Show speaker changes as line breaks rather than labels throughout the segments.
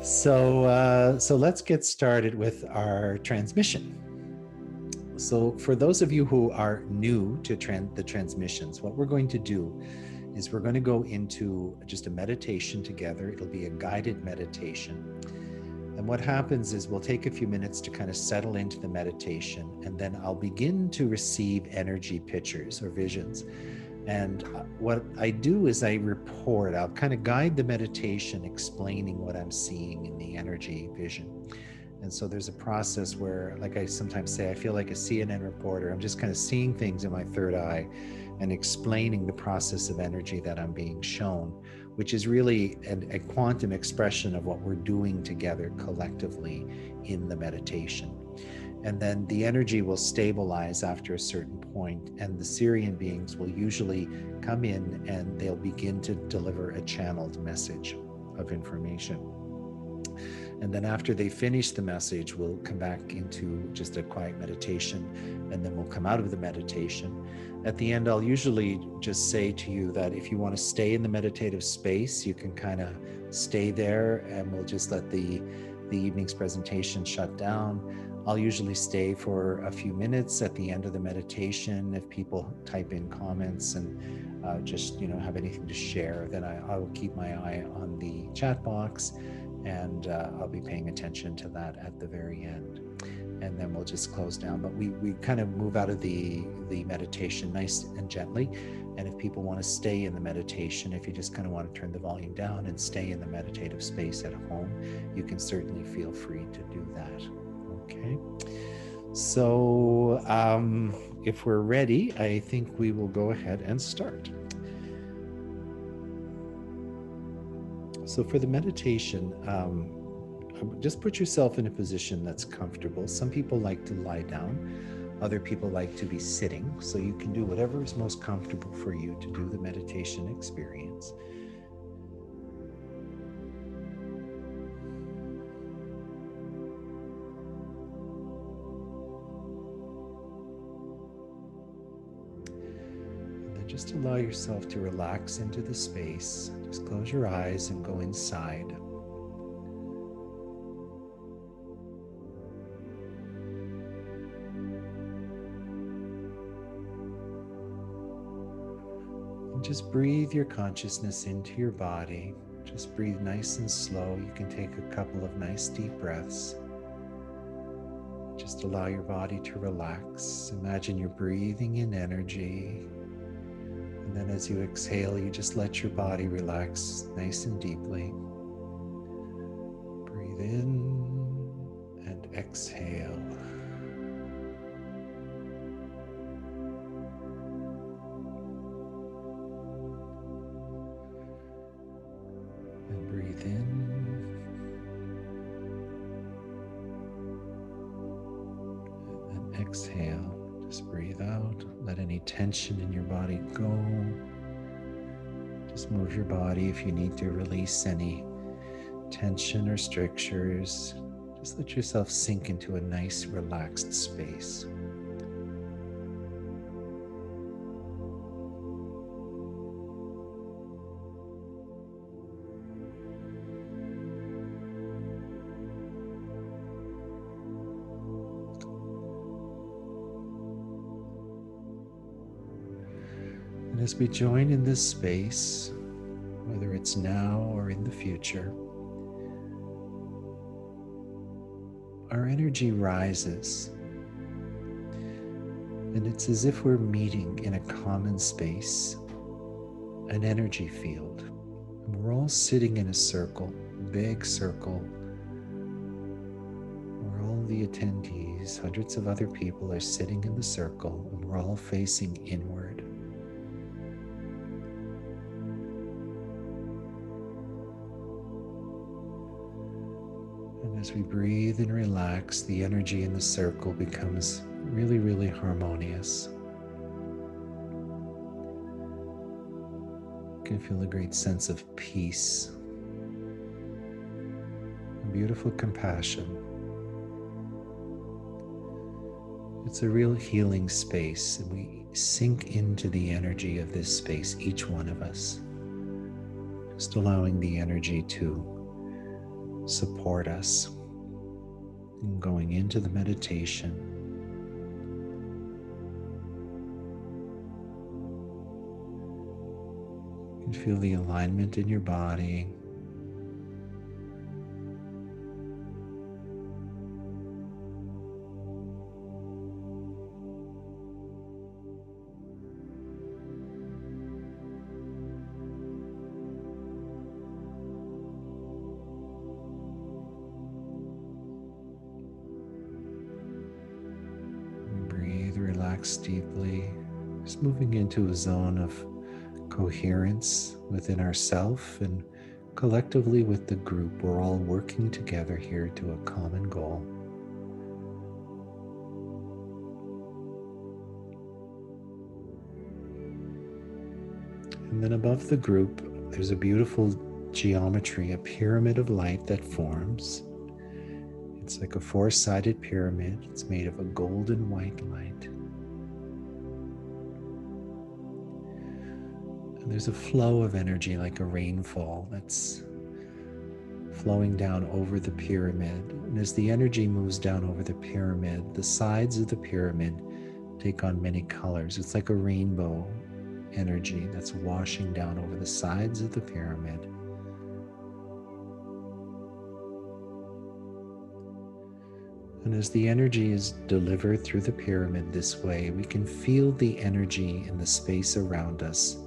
So let's get started with our transmission. So for those of you who are new to the transmissions, what we're going to do is we're going to go into just a meditation together. It'll be a guided meditation. And what happens is we'll take a few minutes to kind of settle into the meditation, and then I'll begin to receive energy pictures or visions. And what I do is I report, I'll kind of guide the meditation explaining what I'm seeing in the energy vision. And so there's a process where, like I sometimes say, I feel like a CNN reporter. I'm just kind of seeing things in my third eye and explaining the process of energy that I'm being shown, which is really a quantum expression of what we're doing together collectively in the meditation. And then the energy will stabilize after a certain point, and the Sirian beings will usually come in and they'll begin to deliver a channeled message of information. And then after they finish the message, we'll come back into just a quiet meditation, and then we'll come out of the meditation. At the end, I'll usually just say to you that if you want to stay in the meditative space, you can kind of stay there, and we'll just let the evening's presentation shut down. I'll usually stay for a few minutes at the end of the meditation. If people type in comments and just have anything to share, then I will keep my eye on the chat box, and I'll be paying attention to that at the very end. And then we'll just close down. But we kind of move out of the meditation nice and gently. And if people want to stay in the meditation, if you just kind of want to turn the volume down and stay in the meditative space at home, you can certainly feel free to do that. Okay. So if we're ready, I think we will go ahead and start. So for the meditation, just put yourself in a position that's comfortable. Some people like to lie down. Other people like to be sitting. So you can do whatever is most comfortable for you to do the meditation experience. And then just allow yourself to relax into the space. Just close your eyes and go inside. Just breathe your consciousness into your body. Just breathe nice and slow. You can take a couple of nice deep breaths. Just allow your body to relax. Imagine you're breathing in energy. And then as you exhale, you just let your body relax nice and deeply. Breathe in and exhale. Breathe in and then exhale. Just breathe out. Let any tension in your body go. Just move your body if you need to release any tension or strictures. Just let yourself sink into a nice, relaxed space. And as we join in this space, whether it's now or in the future, our energy rises. And it's as if we're meeting in a common space, an energy field. And we're all sitting in a circle, a big circle, where all the attendees, hundreds of other people, are sitting in the circle, and we're all facing inward. As we breathe and relax, the energy in the circle becomes really, really harmonious. You can feel a great sense of peace, a beautiful compassion. It's a real healing space, and we sink into the energy of this space, each one of us, just allowing the energy to support us in going into the meditation. You can feel the alignment in your body. Relax deeply, just moving into a zone of coherence within ourself and collectively with the group. We're all working together here to a common goal. And then above the group, there's a beautiful geometry, a pyramid of light that forms. It's like a four-sided pyramid. It's made of a golden white light. And there's a flow of energy like a rainfall that's flowing down over the pyramid. And as the energy moves down over the pyramid, the sides of the pyramid take on many colors. It's like a rainbow energy that's washing down over the sides of the pyramid. And as the energy is delivered through the pyramid this way, we can feel the energy in the space around us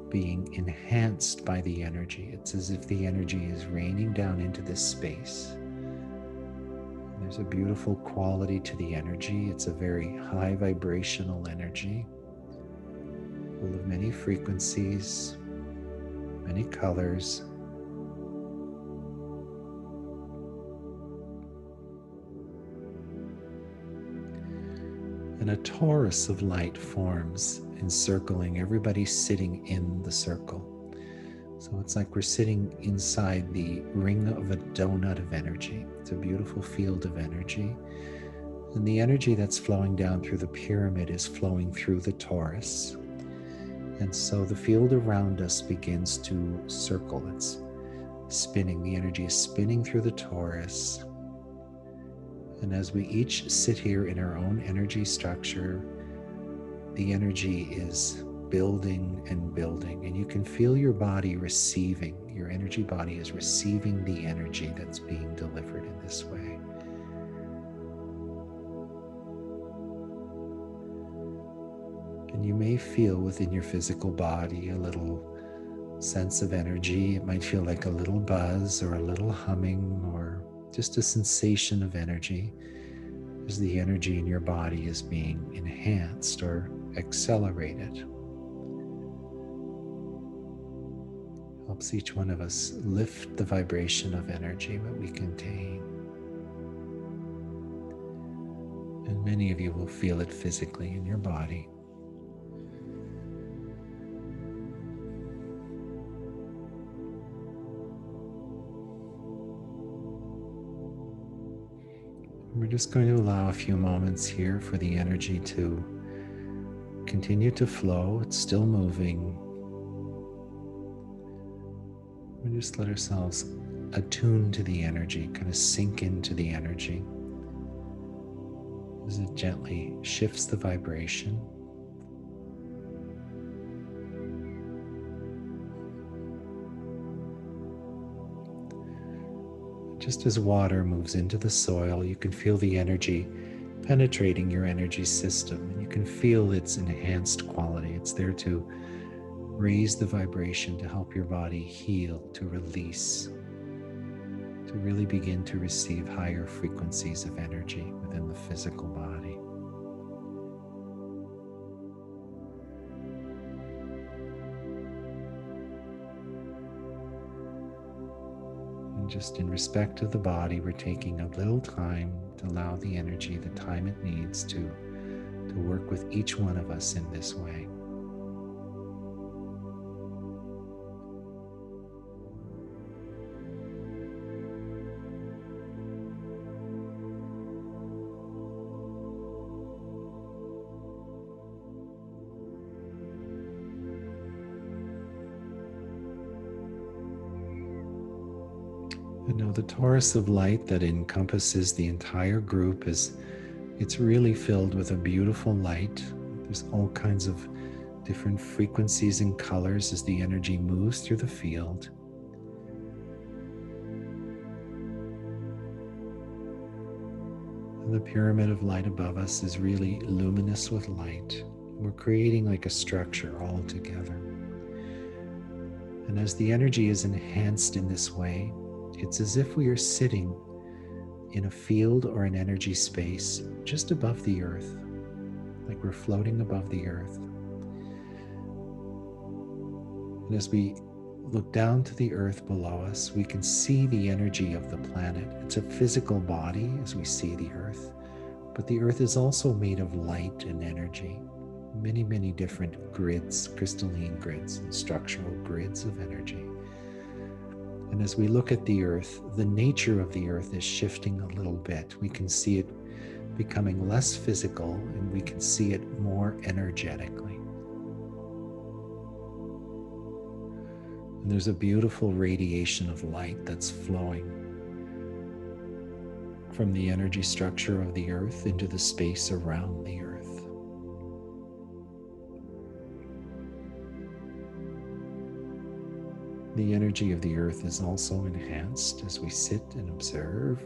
being enhanced by the energy. It's as if the energy is raining down into this space. And there's a beautiful quality to the energy. It's a very high vibrational energy, full of many frequencies, many colors. And a torus of light forms, encircling everybody sitting in the circle. So it's like we're sitting inside the ring of a donut of energy. It's a beautiful field of energy. And the energy that's flowing down through the pyramid is flowing through the torus. And so the field around us begins to circle. It's spinning. The energy is spinning through the torus. And as we each sit here in our own energy structure, the energy is building and building, and you can feel your body receiving. Your energy body is receiving the energy that's being delivered in this way. And you may feel within your physical body a little sense of energy. It might feel like a little buzz or a little humming or just a sensation of energy as the energy in your body is being enhanced or accelerated. Helps each one of us lift the vibration of energy that we contain. And many of you will feel it physically in your body. We're just going to allow a few moments here for the energy to continue to flow. It's still moving. We just let ourselves attune to the energy, kind of sink into the energy as it gently shifts the vibration. Just as water moves into the soil, you can feel the energy penetrating your energy system, and you can feel its enhanced quality. It's there to raise the vibration, to help your body heal, to release, to really begin to receive higher frequencies of energy within the physical body. Just in respect of the body, we're taking a little time to allow the energy the time it needs to work with each one of us in this way. And now the torus of light that encompasses the entire group it's really filled with a beautiful light. There's all kinds of different frequencies and colors as the energy moves through the field. And the pyramid of light above us is really luminous with light. We're creating like a structure all together. And as the energy is enhanced in this way, it's as if we are sitting in a field or an energy space just above the earth, like we're floating above the earth. And as we look down to the earth below us, we can see the energy of the planet. It's a physical body as we see the earth, but the earth is also made of light and energy. Many, many different grids, crystalline grids and structural grids of energy. And as we look at the earth, the nature of the earth is shifting a little bit. We can see it becoming less physical, and we can see it more energetically. And there's a beautiful radiation of light that's flowing from the energy structure of the earth into the space around the earth. The energy of the earth is also enhanced as we sit and observe.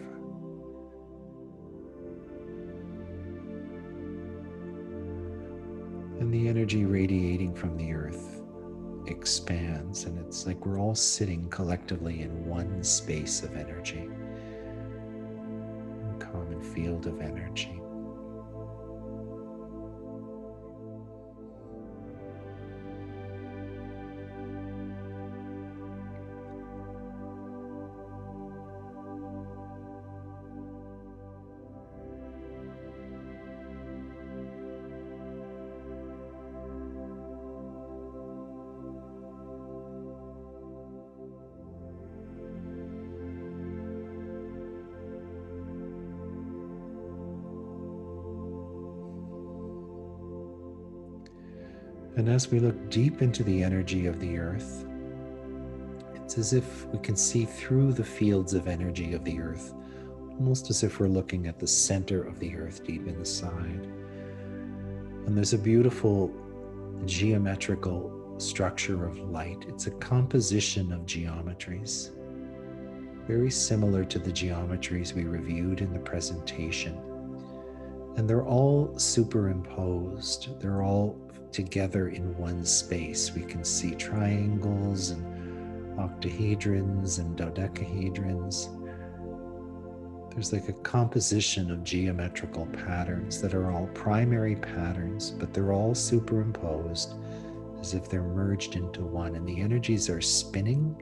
And the energy radiating from the earth expands, and it's like we're all sitting collectively in one space of energy, a common field of energy. And as we look deep into the energy of the earth, it's as if we can see through the fields of energy of the earth, almost as if we're looking at the center of the earth deep inside. And there's a beautiful geometrical structure of light. It's a composition of geometries, very similar to the geometries we reviewed in the presentation. And they're all superimposed. They're all together in one space. We can see triangles and octahedrons and dodecahedrons. There's like a composition of geometrical patterns that are all primary patterns, but they're all superimposed as if they're merged into one, and the energies are spinning.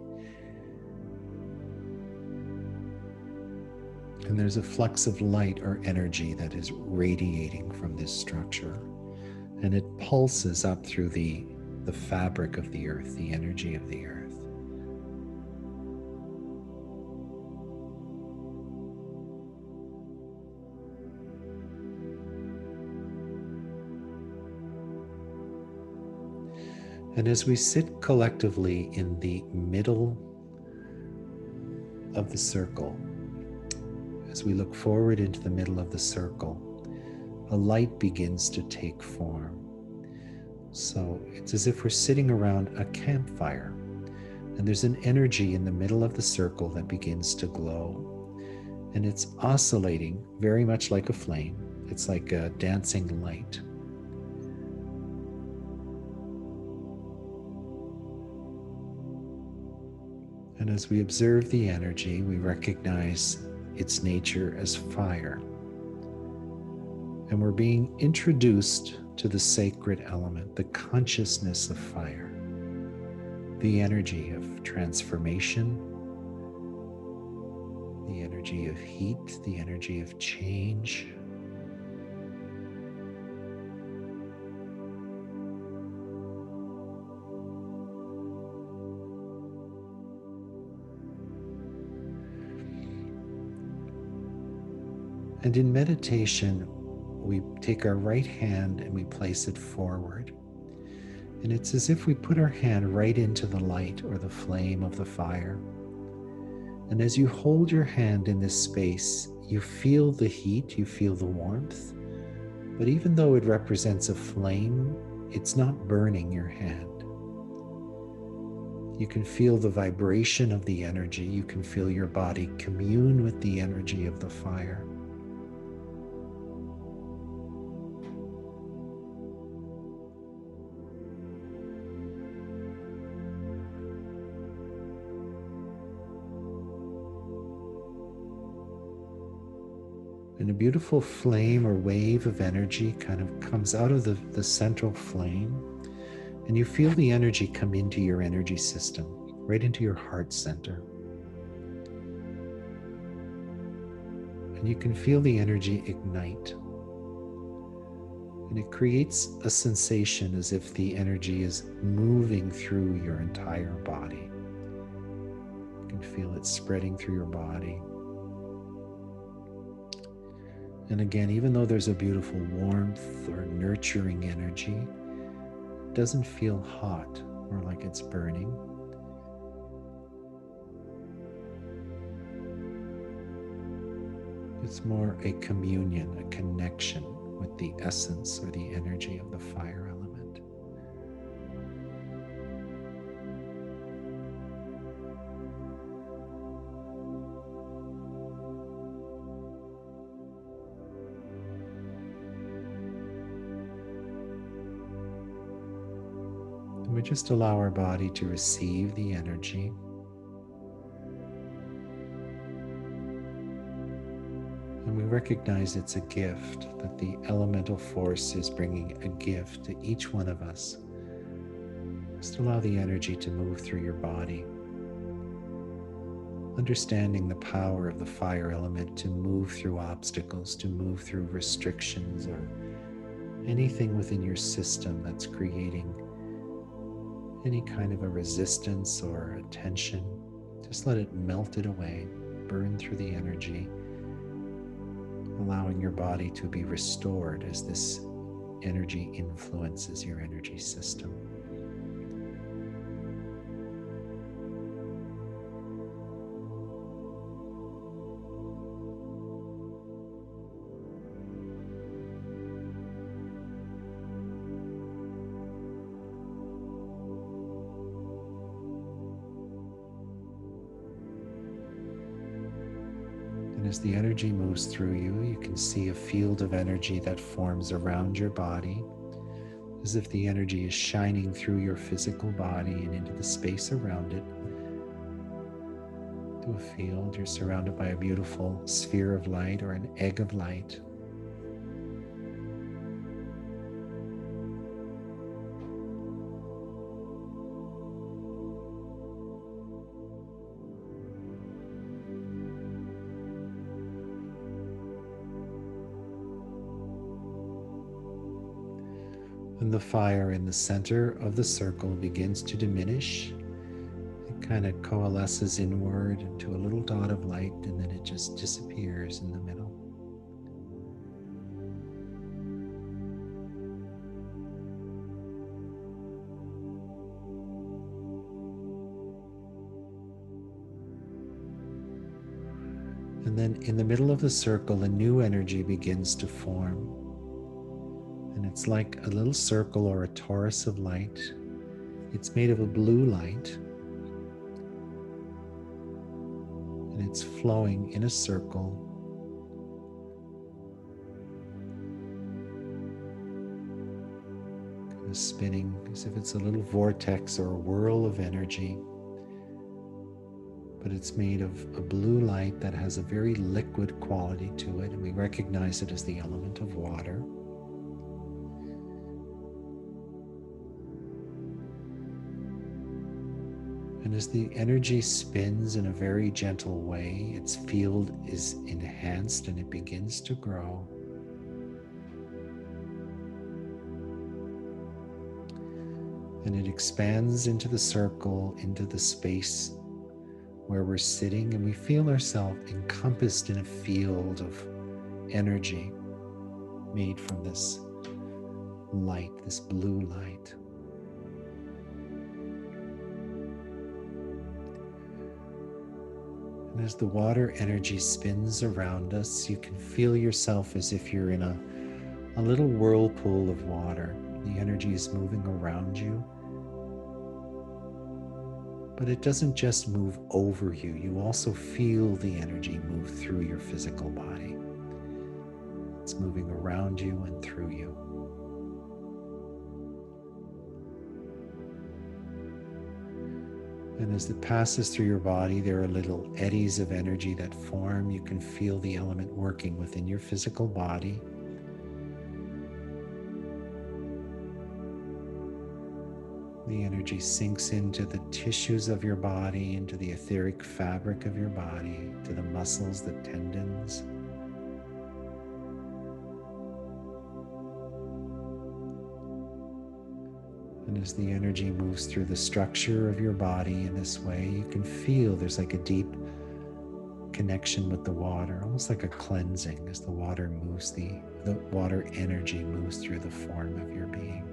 And there's a flux of light or energy that is radiating from this structure. And it pulses up through the fabric of the earth, the energy of the earth. And as we sit collectively in the middle of the circle, as we look forward into the middle of the circle, a light begins to take form. So it's as if we're sitting around a campfire, and there's an energy in the middle of the circle that begins to glow, and it's oscillating very much like a flame. It's like a dancing light. And as we observe the energy, we recognize its nature as fire. And we're being introduced to the sacred element, the consciousness of fire, the energy of transformation, the energy of heat, the energy of change. And in meditation, we take our right hand and we place it forward. And it's as if we put our hand right into the light or the flame of the fire. And as you hold your hand in this space, you feel the heat, you feel the warmth, but even though it represents a flame, it's not burning your hand. You can feel the vibration of the energy. You can feel your body commune with the energy of the fire. And a beautiful flame or wave of energy kind of comes out of the central flame. And you feel the energy come into your energy system, right into your heart center. And you can feel the energy ignite. And it creates a sensation as if the energy is moving through your entire body. You can feel it spreading through your body. And again, even though there's a beautiful warmth or nurturing energy, it doesn't feel hot or like it's burning. It's more a communion, a connection with the essence or the energy of the fire element. And we just allow our body to receive the energy. And we recognize it's a gift, that the elemental force is bringing a gift to each one of us. Just allow the energy to move through your body, understanding the power of the fire element to move through obstacles, to move through restrictions or anything within your system that's creating any kind of a resistance or a tension. Just let it melt it away, burn through the energy, allowing your body to be restored as this energy influences your energy system. And as the energy moves through you, you can see a field of energy that forms around your body, as if the energy is shining through your physical body and into the space around it. To a field, you're surrounded by a beautiful sphere of light or an egg of light. And the fire in the center of the circle begins to diminish. It kind of coalesces inward into a little dot of light, and then it just disappears in the middle. And then in the middle of the circle, a new energy begins to form. And it's like a little circle or a torus of light. It's made of a blue light. And it's flowing in a circle. Kind of spinning as if it's a little vortex or a whirl of energy. But it's made of a blue light that has a very liquid quality to it. And we recognize it as the element of water. And as the energy spins in a very gentle way, its field is enhanced and it begins to grow. And it expands into the circle, into the space where we're sitting, and we feel ourselves encompassed in a field of energy made from this light, this blue light. And as the water energy spins around us, you can feel yourself as if you're in a little whirlpool of water. The energy is moving around you. But it doesn't just move over you. You also feel the energy move through your physical body. It's moving around you and through you. And as it passes through your body, there are little eddies of energy that form. You can feel the element working within your physical body. The energy sinks into the tissues of your body, into the etheric fabric of your body, to the muscles, the tendons. And as the energy moves through the structure of your body in this way, you can feel there's like a deep connection with the water, almost like a cleansing as the water moves, the water energy moves through the form of your being.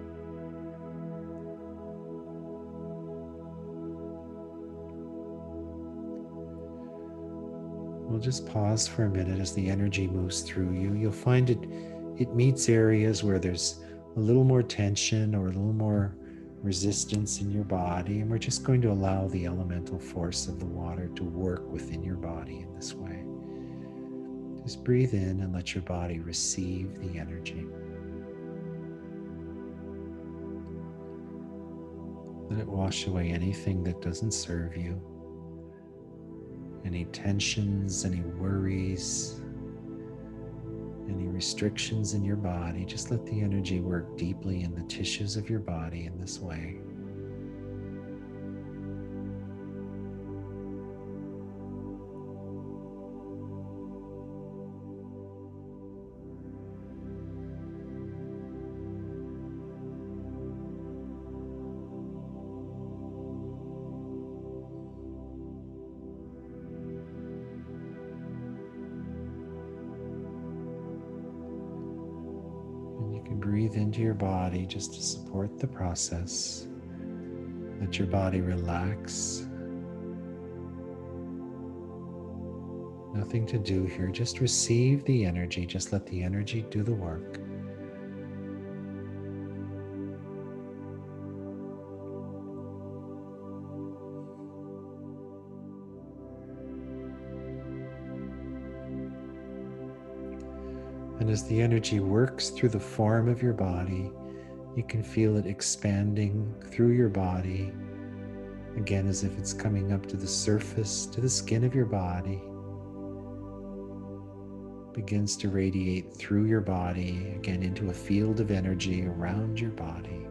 We'll just pause for a minute as the energy moves through you. You'll find it meets areas where there's a little more tension or a little more resistance in your body, and we're just going to allow the elemental force of the water to work within your body in this way. Just breathe in and let your body receive the energy. Let it wash away anything that doesn't serve you, any tensions, any worries, any restrictions in your body. Just let the energy work deeply in the tissues of your body in this way. Breathe into your body just to support the process. Let your body relax. Nothing to do here. Just receive the energy. Just let the energy do the work. And as the energy works through the form of your body, you can feel it expanding through your body, again as if it's coming up to the surface, to the skin of your body, begins to radiate through your body, again into a field of energy around your body.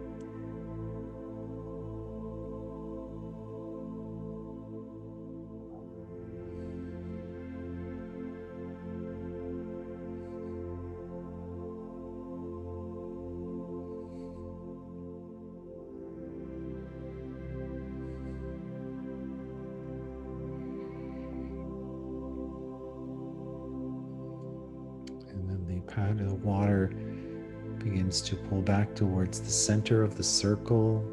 The water begins to pull back towards the center of the circle,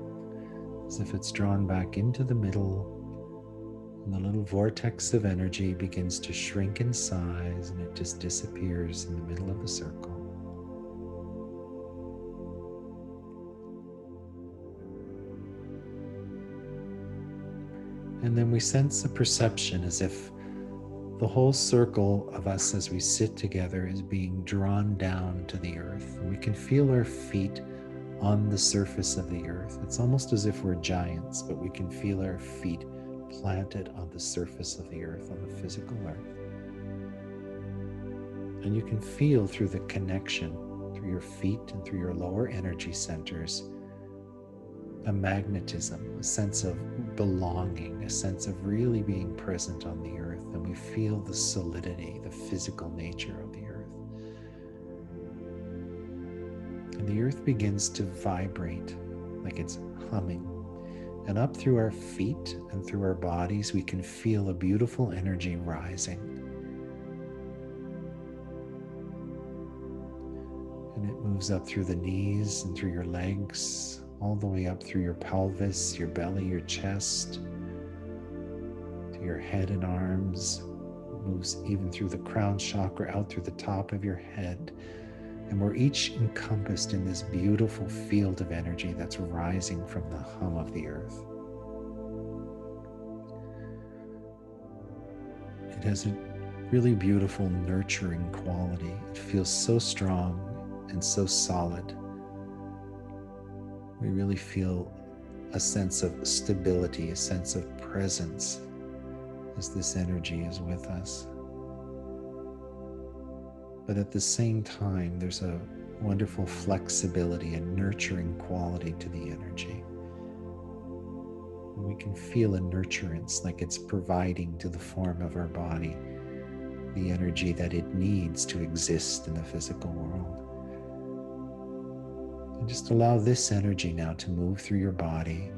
as if it's drawn back into the middle, and the little vortex of energy begins to shrink in size, and it just disappears in the middle of the circle. And then we sense a perception as if the whole circle of us as we sit together is being drawn down to the earth. And we can feel our feet on the surface of the earth. It's almost as if we're giants, but we can feel our feet planted on the surface of the earth, on the physical earth. And you can feel through the connection, through your feet and through your lower energy centers, a magnetism, a sense of belonging, a sense of really being present on the earth. And we feel the solidity, the physical nature of the earth. And the earth begins to vibrate like it's humming. And up through our feet and through our bodies, we can feel a beautiful energy rising. And it moves up through the knees and through your legs, all the way up through your pelvis, your belly, your chest, to your head and arms. moves even through the crown chakra, out through the top of your head. And we're each encompassed in this beautiful field of energy that's rising from the hum of the earth. It has a really beautiful, nurturing quality. It feels so strong and so solid. We really feel a sense of stability, a sense of presence as this energy is with us. But at the same time, there's a wonderful flexibility and nurturing quality to the energy. And we can feel a nurturance, like it's providing to the form of our body the energy that it needs to exist in the physical world. And just allow this energy now to move through your body.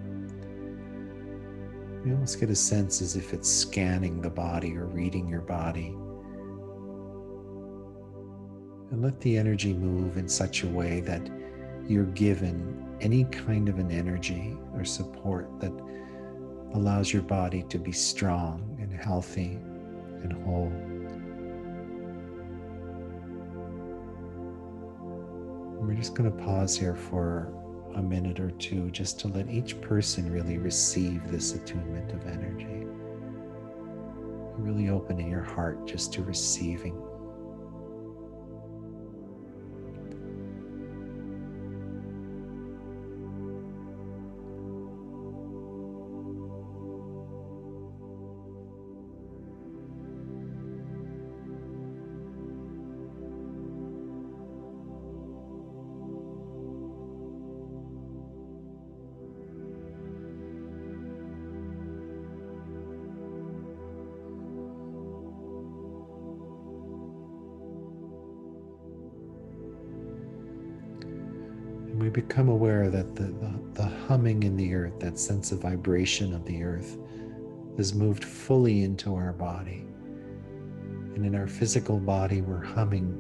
You almost get a sense as if it's scanning the body or reading your body. And let the energy move in such a way that you're given any kind of an energy or support that allows your body to be strong and healthy and whole. And we're just going to pause here for a minute or two just to let each person really receive this attunement of energy. Really opening your heart just to receiving. We become aware that the humming in the earth, that sense of vibration of the earth, has moved fully into our body. And in our physical body, we're humming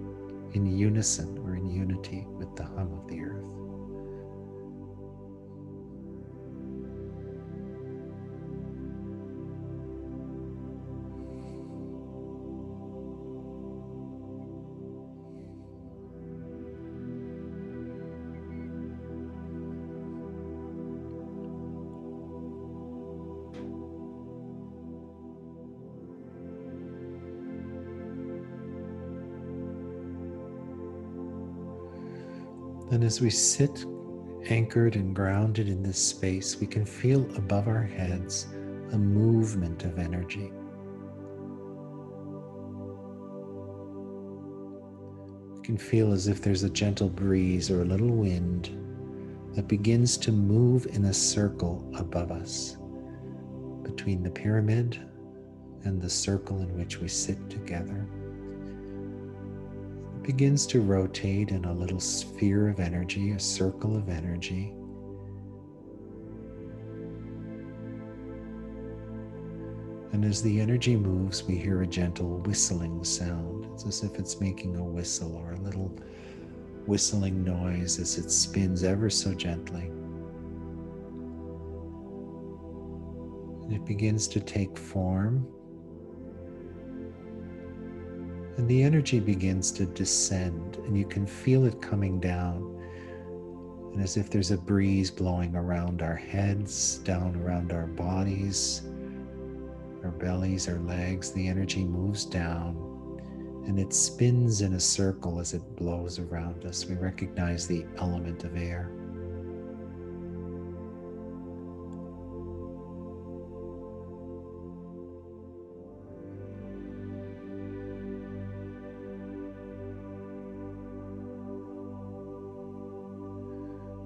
in unison or in unity with the hum of the earth. Then as we sit anchored and grounded in this space, we can feel above our heads a movement of energy. We can feel as if there's a gentle breeze or a little wind that begins to move in a circle above us, between the pyramid and the circle in which we sit together. Begins to rotate in a little sphere of energy, a circle of energy. And as the energy moves, we hear a gentle whistling sound. It's as if it's making a whistle or a little whistling noise as it spins ever so gently. And it begins to take form. And the energy begins to descend, and you can feel it coming down. And as if there's a breeze blowing around our heads, down around our bodies, our bellies, our legs, the energy moves down, and it spins in a circle as it blows around us. We recognize the element of air.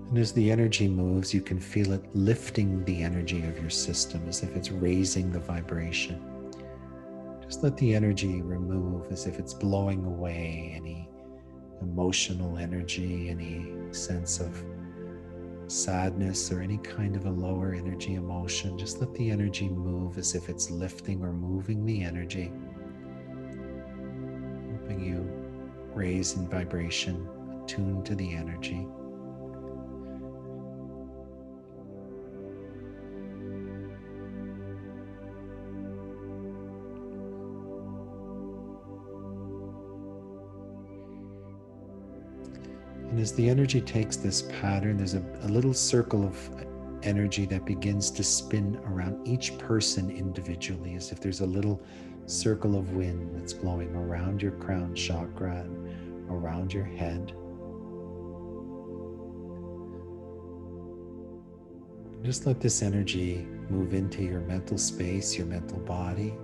And as the energy moves, you can feel it lifting the energy of your system as if it's raising the vibration. Just let the energy remove as if it's blowing away any emotional energy, any sense of sadness or any kind of a lower energy emotion. Just let the energy move as if it's lifting or moving the energy, helping you raise in vibration, attune to the energy. as the energy takes this pattern, there's a little circle of energy that begins to spin around each person individually, as if there's a little circle of wind that's blowing around your crown chakra and around your head. Just let this energy move into your mental space, your mental body.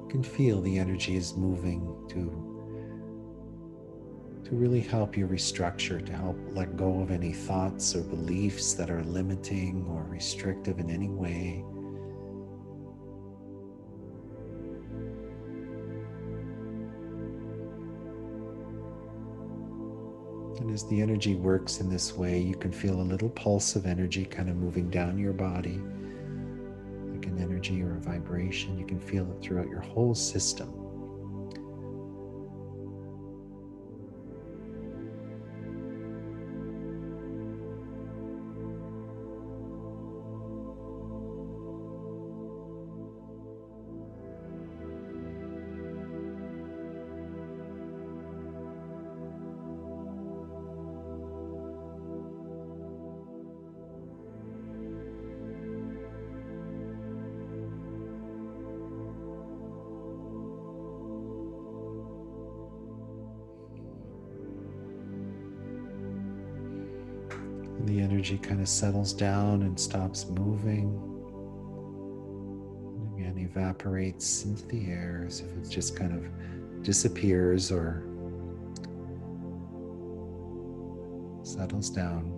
You can feel the energy is moving to really help you restructure, to help let go of any thoughts or beliefs that are limiting or restrictive in any way. And as the energy works in this way, you can feel a little pulse of energy kind of moving down your body, like an energy or a vibration. You can feel it throughout your whole system. And the energy kind of settles down and stops moving. And again, evaporates into the air as if it just kind of disappears or settles down.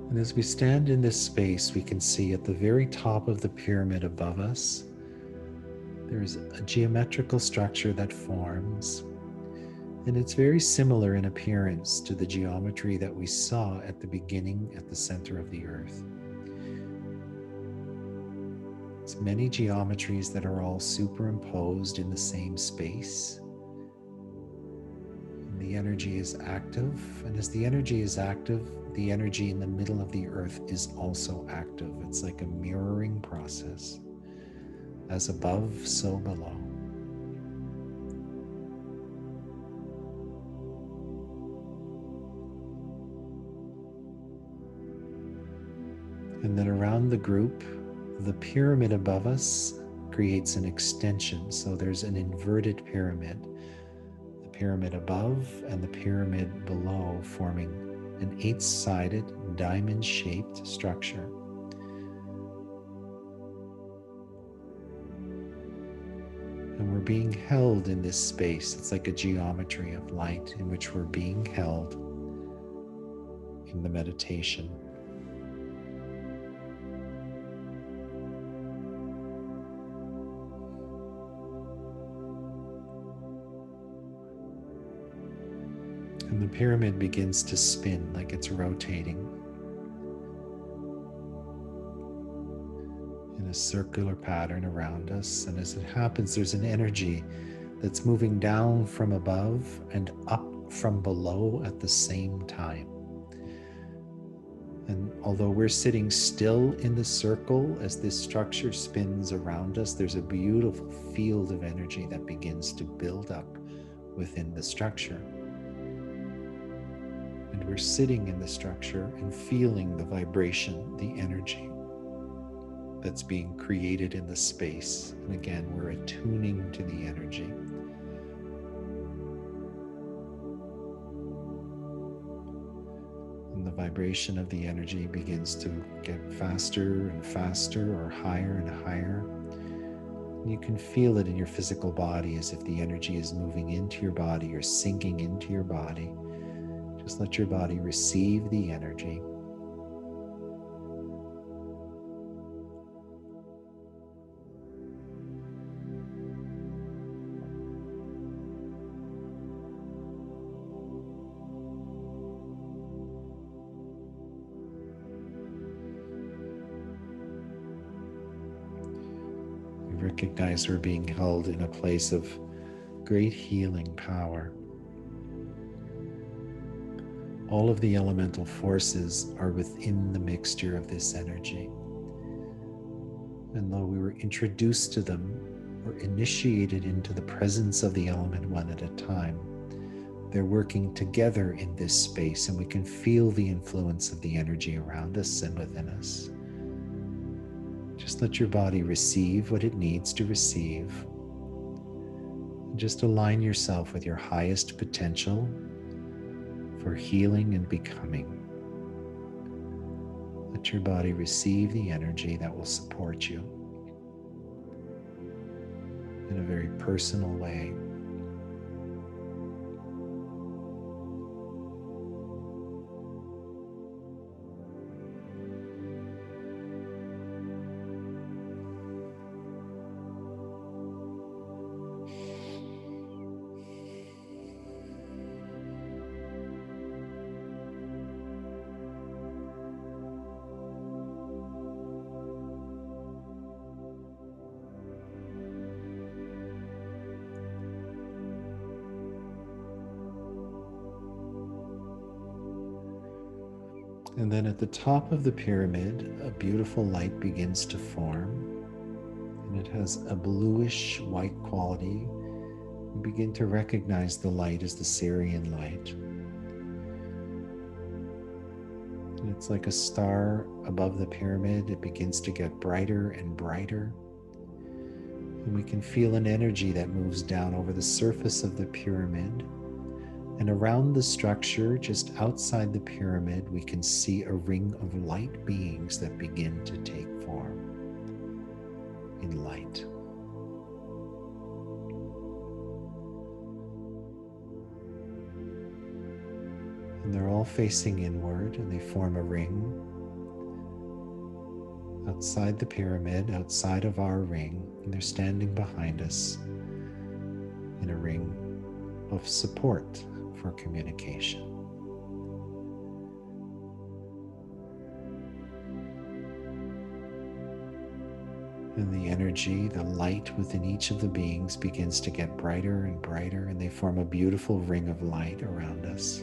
And as we stand in this space, we can see at the very top of the pyramid above us, there is a geometrical structure that forms. And it's very similar in appearance to the geometry that we saw at the beginning at the center of the earth. It's many geometries that are all superimposed in the same space. And the energy is active. And as the energy is active, the energy in the middle of the earth is also active. It's like a mirroring process. As above, so below. And then around the group, the pyramid above us creates an extension. So there's an inverted pyramid. The pyramid above and the pyramid below forming an 8-sided diamond-shaped structure. And we're being held in this space. It's like a geometry of light in which we're being held in the meditation. And the pyramid begins to spin like it's rotating in a circular pattern around us. And as it happens, there's an energy that's moving down from above and up from below at the same time. And although we're sitting still in the circle as this structure spins around us, there's a beautiful field of energy that begins to build up within the structure. And we're sitting in the structure and feeling the vibration, the energy that's being created in the space. And again, we're attuning to the energy. And the vibration of the energy begins to get faster and faster, or higher and higher. And you can feel it in your physical body as if the energy is moving into your body or sinking into your body. Just let your body receive the energy. We recognize we're being held in a place of great healing power. All of the elemental forces are within the mixture of this energy. And though we were introduced to them or initiated into the presence of the element one at a time, they're working together in this space, and we can feel the influence of the energy around us and within us. Just let your body receive what it needs to receive. And just align yourself with your highest potential for healing and becoming. Let your body receive the energy that will support you in a very personal way. And then at the top of the pyramid, a beautiful light begins to form, and it has a bluish white quality. You begin to recognize the light as the Sirian light. And it's like a star above the pyramid. It begins to get brighter and brighter. And we can feel an energy that moves down over the surface of the pyramid. And around the structure, just outside the pyramid, we can see a ring of light beings that begin to take form in light. And they're all facing inward, and they form a ring outside the pyramid, outside of our ring, and they're standing behind us in a ring of support for communication. And the energy, the light within each of the beings begins to get brighter and brighter, and they form a beautiful ring of light around us.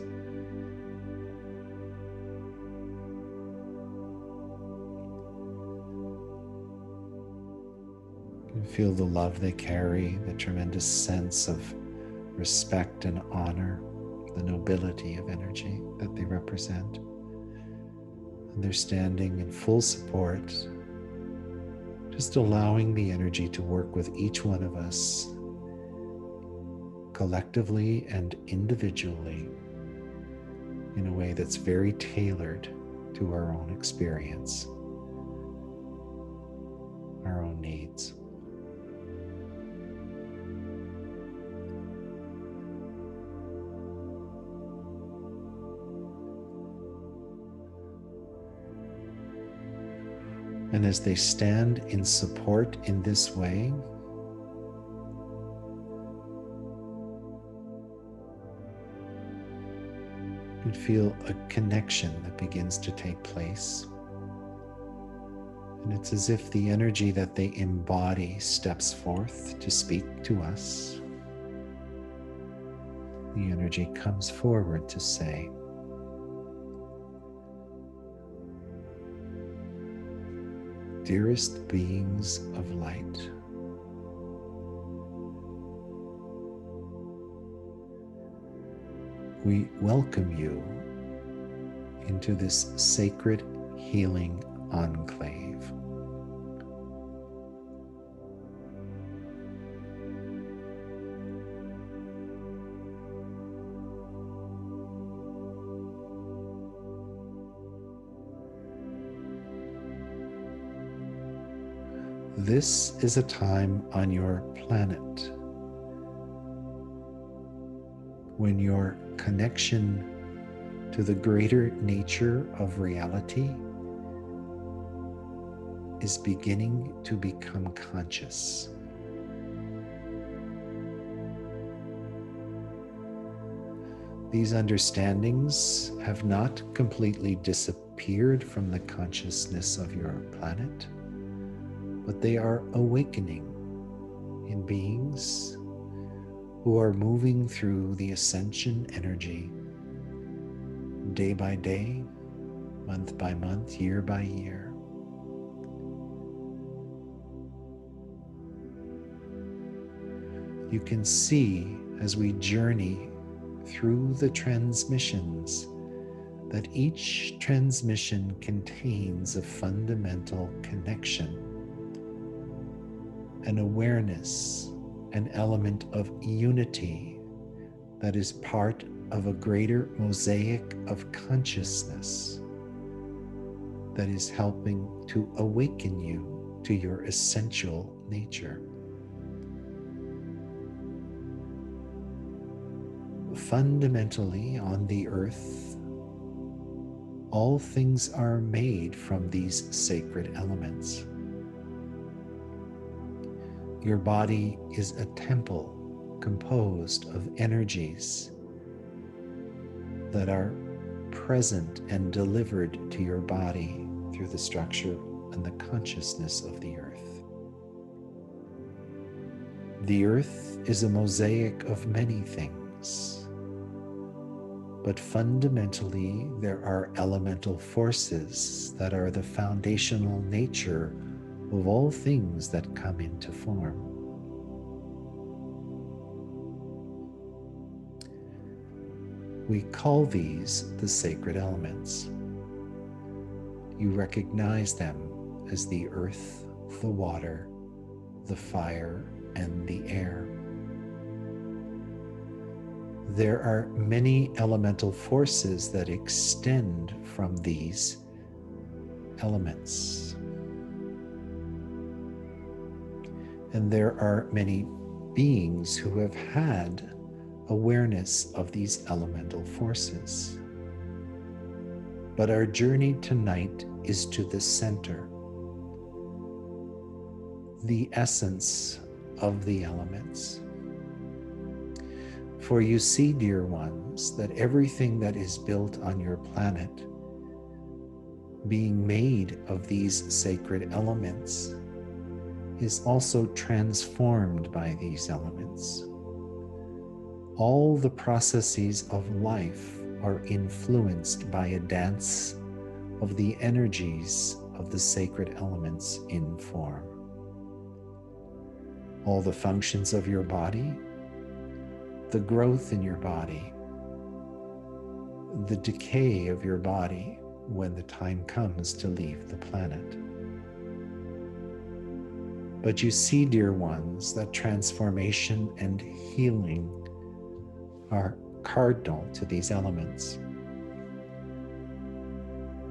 You can feel the love they carry, the tremendous sense of respect and honor, the nobility of energy that they represent. And they're standing in full support, just allowing the energy to work with each one of us collectively and individually in a way that's very tailored to our own experience, our own needs. And as they stand in support in this way, you can feel a connection that begins to take place. And it's as if the energy that they embody steps forth to speak to us. The energy comes forward to say, "Dearest beings of light, we welcome you into this sacred healing enclave. This is a time on your planet when your connection to the greater nature of reality is beginning to become conscious. These understandings have not completely disappeared from the consciousness of your planet, but they are awakening in beings who are moving through the ascension energy, day by day, month by month, year by year. You can see as we journey through the transmissions that each transmission contains a fundamental connection, an awareness, an element of unity that is part of a greater mosaic of consciousness that is helping to awaken you to your essential nature. Fundamentally, on the earth, all things are made from these sacred elements. Your body is a temple composed of energies that are present and delivered to your body through the structure and the consciousness of the earth. The earth is a mosaic of many things, but fundamentally there are elemental forces that are the foundational nature of all things that come into form. We call these the sacred elements. You recognize them as the earth, the water, the fire, and the air. There are many elemental forces that extend from these elements. And there are many beings who have had awareness of these elemental forces. But our journey tonight is to the center, the essence of the elements. For you see, dear ones, that everything that is built on your planet, being made of these sacred elements, is also transformed by these elements. All the processes of life are influenced by a dance of the energies of the sacred elements in form. All the functions of your body, the growth in your body, the decay of your body when the time comes to leave the planet. But you see, dear ones, that transformation and healing are cardinal to these elements.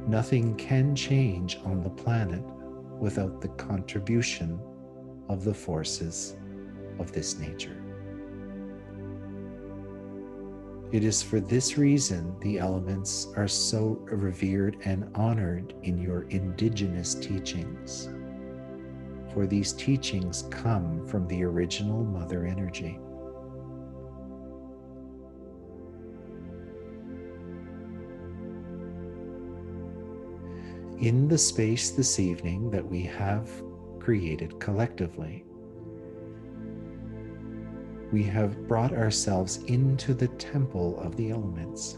Nothing can change on the planet without the contribution of the forces of this nature. It is for this reason the elements are so revered and honored in your indigenous teachings. For these teachings come from the original Mother Energy. In the space this evening that we have created collectively, we have brought ourselves into the temple of the elements.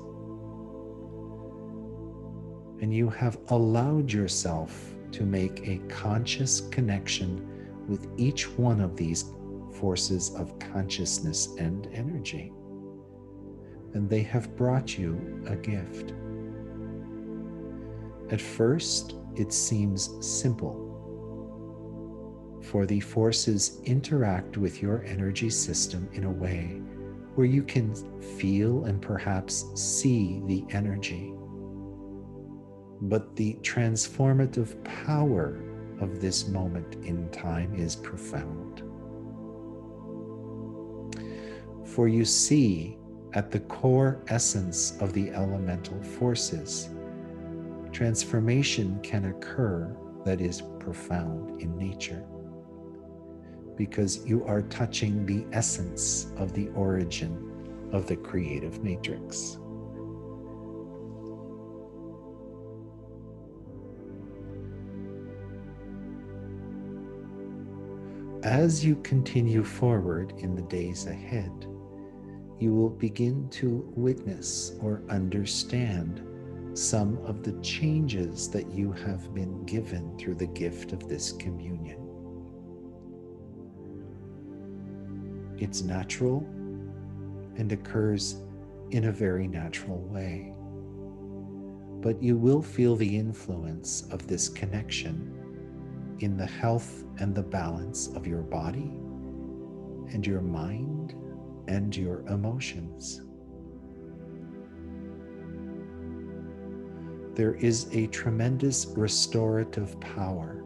And you have allowed yourself to make a conscious connection with each one of these forces of consciousness and energy. And they have brought you a gift. At first, it seems simple, for the forces interact with your energy system in a way where you can feel and perhaps see the energy. But the transformative power of this moment in time is profound. For you see, at the core essence of the elemental forces, transformation can occur that is profound in nature, because you are touching the essence of the origin of the creative matrix. As you continue forward in the days ahead, you will begin to witness or understand some of the changes that you have been given through the gift of this communion. It's natural and occurs in a very natural way. But you will feel the influence of this connection in the health and the balance of your body and your mind and your emotions. There is a tremendous restorative power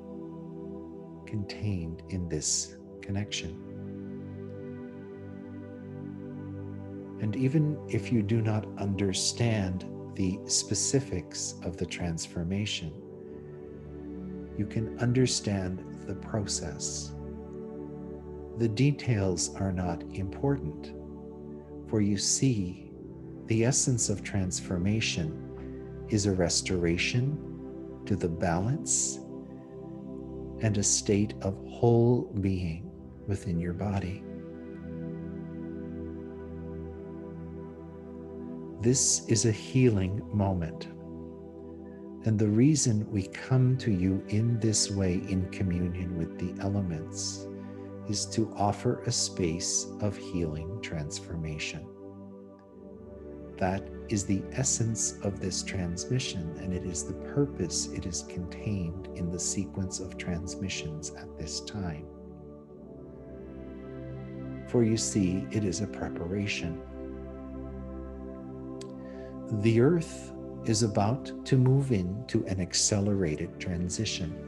contained in this connection. And even if you do not understand the specifics of the transformation, you can understand the process. The details are not important, for you see, the essence of transformation is a restoration to the balance and a state of whole being within your body. This is a healing moment. And the reason we come to you in this way in communion with the elements is to offer a space of healing transformation. That is the essence of this transmission, and it is the purpose it is contained in the sequence of transmissions at this time. For you see, it is a preparation. The earth is about to move into an accelerated transition.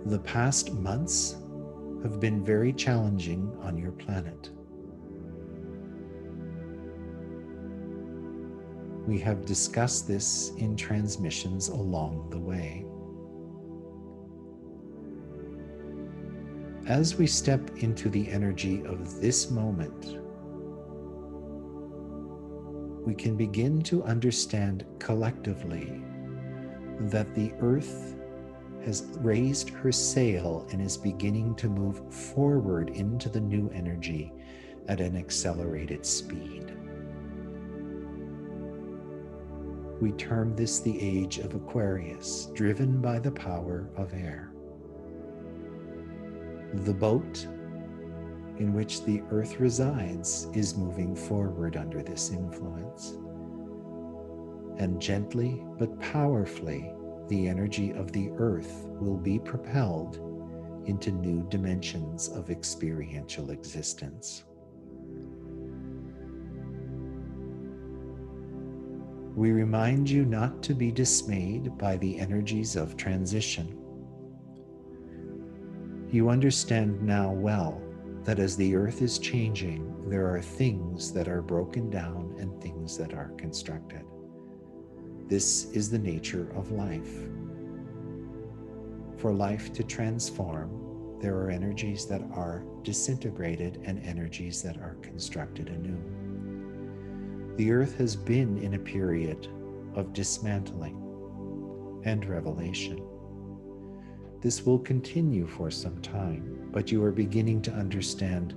The past months have been very challenging on your planet. We have discussed this in transmissions along the way. As we step into the energy of this moment, we can begin to understand collectively that the earth has raised her sail and is beginning to move forward into the new energy at an accelerated speed. We term this the age of Aquarius, driven by the power of air. The boat in which the earth resides is moving forward under this influence. And gently but powerfully, the energy of the earth will be propelled into new dimensions of experiential existence. We remind you not to be dismayed by the energies of transition. You understand now well that as the earth is changing, there are things that are broken down and things that are constructed. This is the nature of life. For life to transform, there are energies that are disintegrated and energies that are constructed anew. The earth has been in a period of dismantling and revelation. This will continue for some time, but you are beginning to understand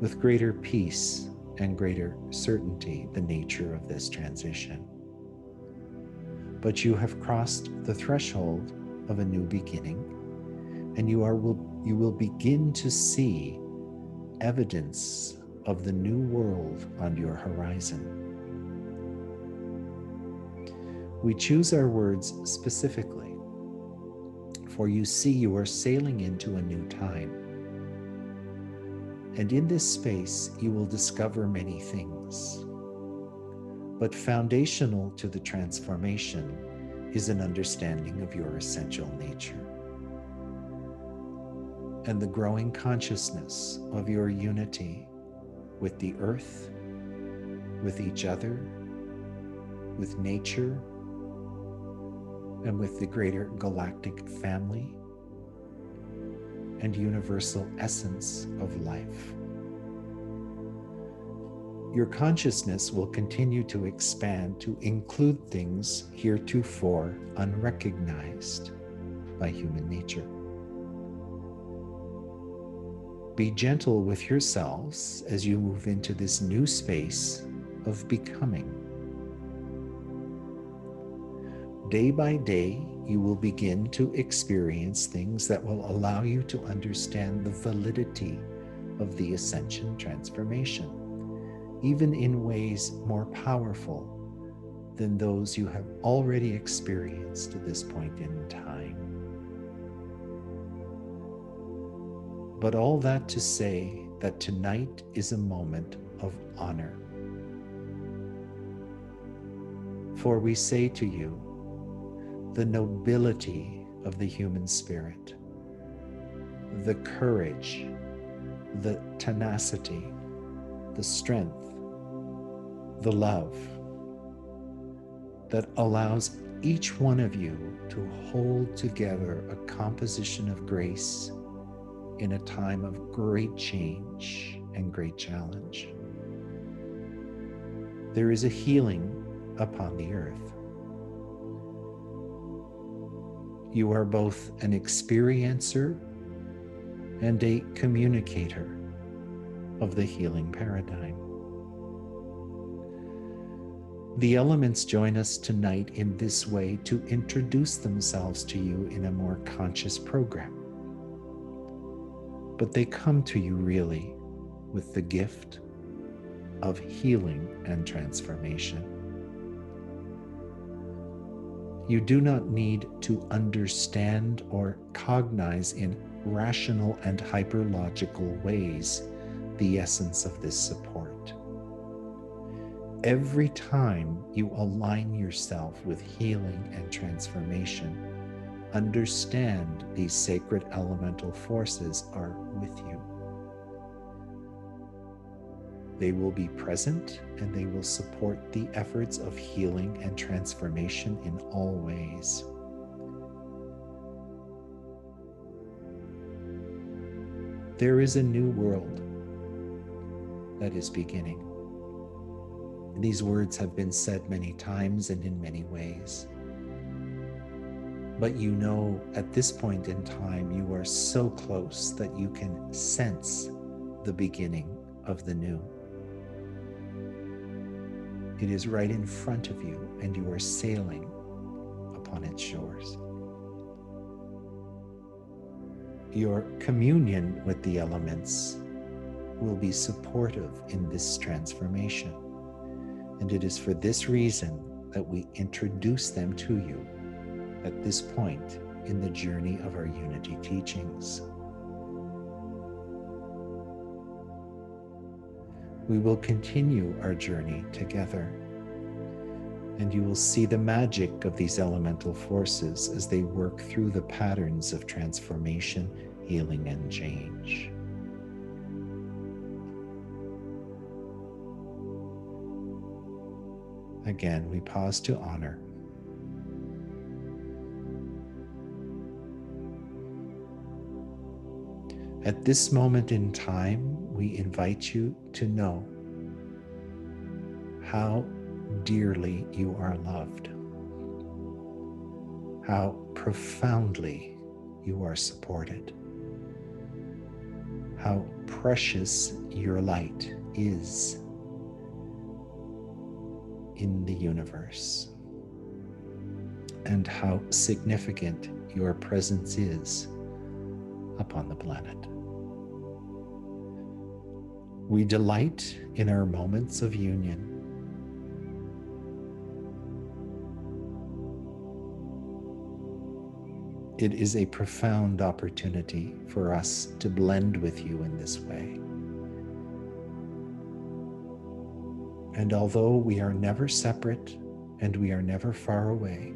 with greater peace and greater certainty the nature of this transition. But you have crossed the threshold of a new beginning, and you will begin to see evidence of the new world on your horizon. We choose our words specifically, for you see you are sailing into a new time. And in this space, you will discover many things. But foundational to the transformation is an understanding of your essential nature and the growing consciousness of your unity with the earth, with each other, with nature, and with the greater galactic family and universal essence of life. Your consciousness will continue to expand to include things heretofore unrecognized by human nature. Be gentle with yourselves as you move into this new space of becoming. Day by day, you will begin to experience things that will allow you to understand the validity of the Ascension Transformation, even in ways more powerful than those you have already experienced to this point in time. But all that to say that tonight is a moment of honor. For we say to you, the nobility of the human spirit, the courage, the tenacity, the strength, the love that allows each one of you to hold together a composition of grace in a time of great change and great challenge. There is a healing upon the earth. You are both an experiencer and a communicator of the healing paradigm. The elements join us tonight in this way to introduce themselves to you in a more conscious program. But they come to you really with the gift of healing and transformation. You do not need to understand or cognize in rational and hyperlogical ways the essence of this support. Every time you align yourself with healing and transformation, understand these sacred elemental forces are with you. They will be present and they will support the efforts of healing and transformation in all ways. There is a new world that is beginning. These words have been said many times and in many ways. But you know, at this point in time, you are so close that you can sense the beginning of the new. It is right in front of you, and you are sailing upon its shores. Your communion with the elements will be supportive in this transformation. And it is for this reason that we introduce them to you at this point in the journey of our Unity teachings. We will continue our journey together, and you will see the magic of these elemental forces as they work through the patterns of transformation, healing, and change. Again, we pause to honor. At this moment in time, we invite you to know how dearly you are loved, how profoundly you are supported, how precious your light is in the universe, and how significant your presence is upon the planet. We delight in our moments of union. It is a profound opportunity for us to blend with you in this way. And although we are never separate and we are never far away,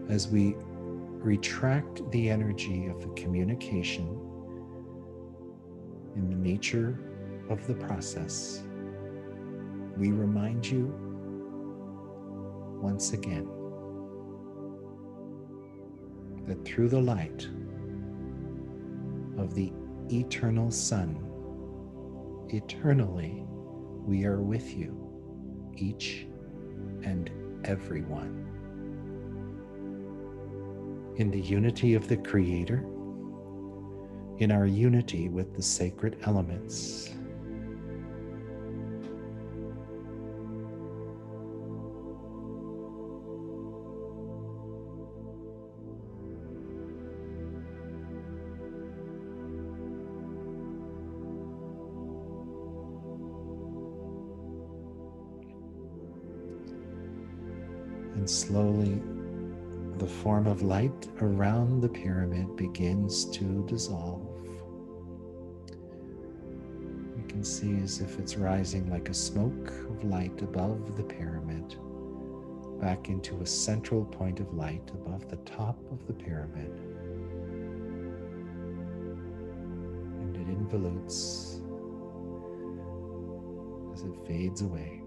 as we retract the energy of the communication in the nature of the process, we remind you once again that through the light of the eternal Sun, eternally we are with you, each and every one. In the unity of the Creator, in our unity with the sacred elements, And slowly, the form of light around the pyramid begins to dissolve. You can see as if it's rising like a smoke of light above the pyramid, back into a central point of light above the top of the pyramid. And it involutes as it fades away.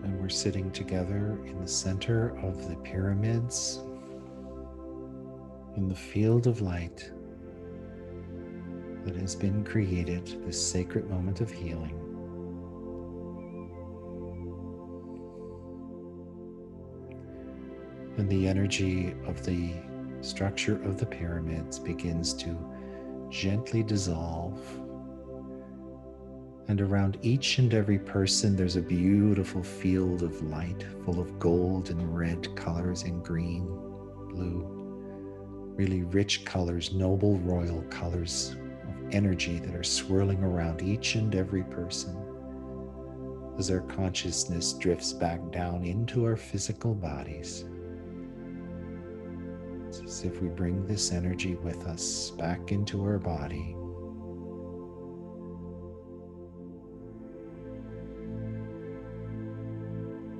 And we're sitting together in the center of the pyramids, in the field of light that has been created, this sacred moment of healing. And the energy of the structure of the pyramids begins to gently dissolve. And around each and every person, there's a beautiful field of light full of gold and red colors and green, blue, really rich colors, noble royal colors of energy that are swirling around each and every person as our consciousness drifts back down into our physical bodies. It's as if we bring this energy with us back into our body.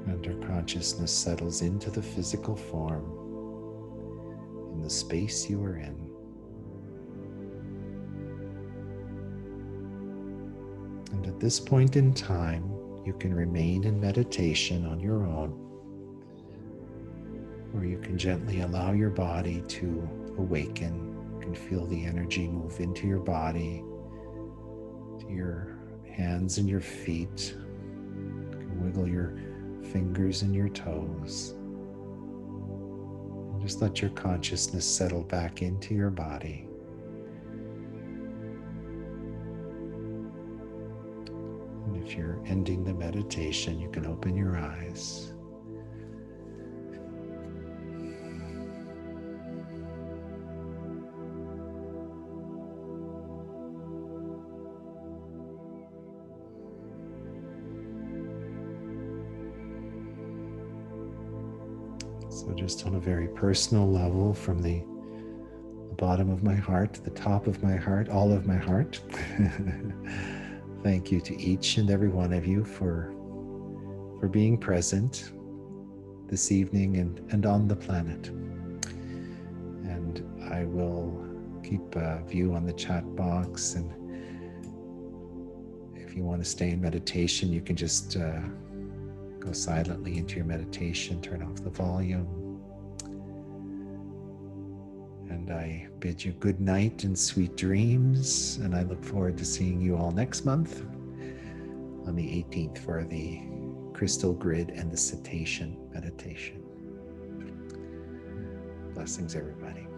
And our consciousness settles into the physical form in the space you are in. And at this point in time, you can remain in meditation on your own, or you can gently allow your body to awaken. You can feel the energy move into your body, to your hands and your feet. You can wiggle your fingers and your toes. And just let your consciousness settle back into your body. And if you're ending the meditation, you can open your eyes. So just on a very personal level, from the bottom of my heart to the top of my heart, all of my heart, thank you to each and every one of you for being present this evening and on the planet. And I will keep a view on the chat box, and if you want to stay in meditation, you can just go silently into your meditation, turn off the volume. And I bid you good night and sweet dreams, and I look forward to seeing you all next month on the 18th for the crystal grid and the cetacean meditation. Blessings, everybody.